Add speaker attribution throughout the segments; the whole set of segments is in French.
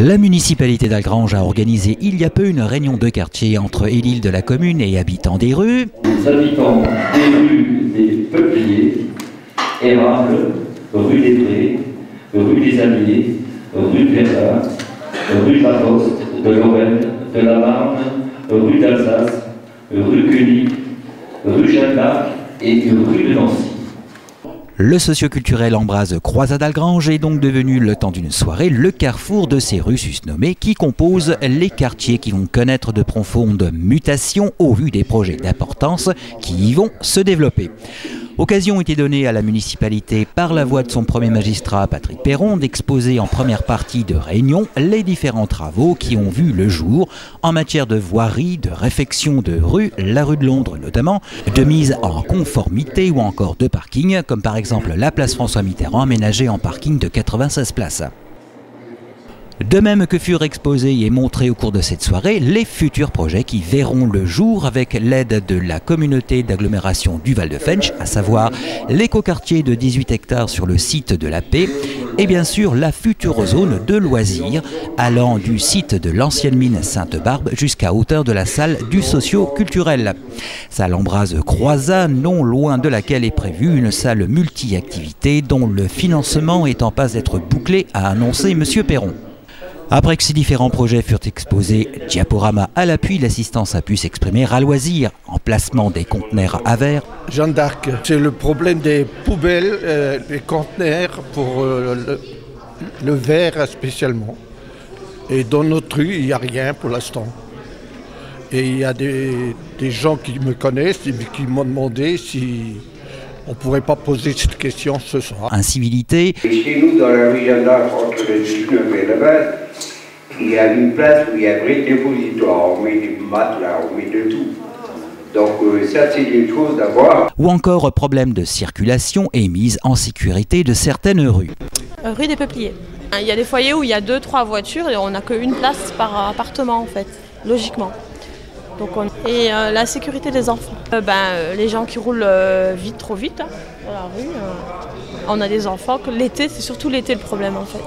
Speaker 1: La municipalité d'Algrange a organisé il y a peu une réunion de quartier entre édiles de la commune et habitants des rues.
Speaker 2: Les habitants des rues des Peupliers, Érable, rue des Prés, rue des Alliés, rue de Verdun, rue de la Poste, de Lorraine, de la Marne, rue d'Alsace, rue Quenig, rue Jeanne d'Arc et rue de Nancy.
Speaker 1: Le socioculturel Ambroise Croizat d'Algrange est donc devenu, le temps d'une soirée, le carrefour de ces rues susnommées qui composent les quartiers qui vont connaître de profondes mutations au vu des projets d'importance qui y vont se développer. Occasion était donnée à la municipalité par la voix de son premier magistrat Patrick Perron d'exposer en première partie de réunion les différents travaux qui ont vu le jour en matière de voirie, de réfection de rues, la rue de Londres notamment, de mise en conformité ou encore de parking, comme par exemple la place François Mitterrand aménagée en parking de 96 places. De même que furent exposés et montrés au cours de cette soirée les futurs projets qui verront le jour avec l'aide de la communauté d'agglomération du Val-de-Fensch, à savoir l'écoquartier de 18 hectares sur le site de la Paix et bien sûr la future zone de loisirs allant du site de l'ancienne mine Sainte-Barbe jusqu'à hauteur de la salle du socio-culturel. Salle Ambroise Croizat, non loin de laquelle est prévue une salle multi-activités dont le financement est en passe d'être bouclé, a annoncé M. Perron. Après que ces différents projets furent exposés, diaporama à l'appui, l'assistance a pu s'exprimer à loisir, emplacement des conteneurs à verre.
Speaker 3: Jeanne d'Arc, c'est le problème des poubelles, des conteneurs pour le verre spécialement. Et dans notre rue, il n'y a rien pour l'instant. Et il y a des gens qui me connaissent et qui m'ont demandé si on ne pourrait pas poser cette question ce soir.
Speaker 1: Incivilité.
Speaker 4: Chez nous, dans la rue Jeanne d'Arc, entre le 19 et le 20, il y a une place où il y a un vrai dépositoire. On met du matelas, on met de tout. Donc ça, c'est une chose d'avoir.
Speaker 1: Ou encore problème de circulation et mise en sécurité de certaines rues.
Speaker 5: Rue des Peupliers. Il y a des foyers où il y a 2-3 voitures et on n'a qu'une place par appartement en fait, logiquement. Donc et la sécurité des enfants. Les gens qui roulent vite, trop vite dans la rue, on a des enfants que l'été, c'est surtout l'été le problème en fait.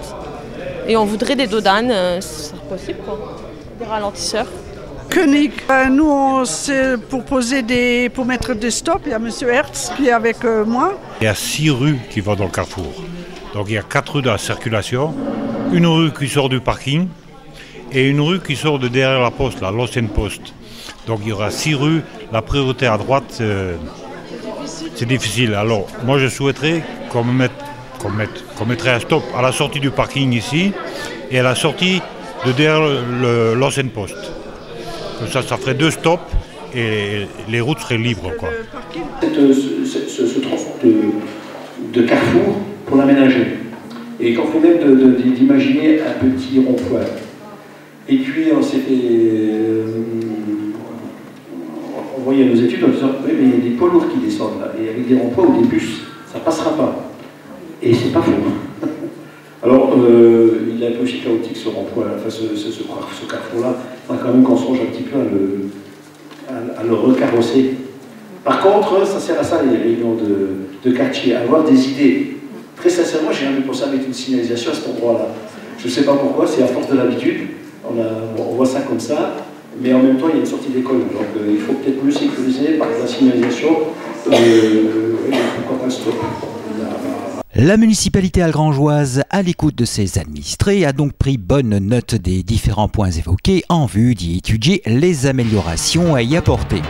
Speaker 5: Et on voudrait des dodanes, c'est possible quoi, des ralentisseurs.
Speaker 6: Quenig, nous c'est pour mettre des stops, il y a M. Hertz qui est avec moi.
Speaker 7: Il y a 6 rues qui vont dans le carrefour. Donc il y a 4 rues de la circulation, une rue qui sort du parking et une rue qui sort de derrière la poste, l'ancienne poste. Donc il y aura 6 rues, la priorité à droite, c'est difficile. Alors moi je souhaiterais qu'on mettrait un stop à la sortie du parking ici et à la sortie de derrière l'ancienne poste. Comme ça ferait 2 stops et les routes seraient libres, quoi.
Speaker 2: Ce tronçon de carrefour pour l'aménager. Et quand on fait même d'imaginer un petit rond-point. Et puis on s'est fait envoyer nos études en disant oui mais il y a des poids lourds qui descendent là, et avec des ronds-points ou des bus, ça ne passera pas. Et c'est pas faux. Alors il est un peu aussi chaotique ce rond-point, enfin ce carrefour-là, il faudra quand même qu'on songe un petit peu à le recarrosser. Par contre, ça sert à ça les réunions de quartier, à avoir des idées. Très sincèrement, j'ai jamais pensé à mettre une signalisation à cet endroit-là. Je ne sais pas pourquoi, c'est à force de l'habitude. On voit ça comme ça, mais en même temps il y a une sortie d'école, donc il faut peut-être mieux sécuriser par la signalisation pourquoi pas stop.
Speaker 1: La municipalité algrangeoise, à l'écoute de ses administrés, a donc pris bonne note des différents points évoqués en vue d'y étudier les améliorations à y apporter.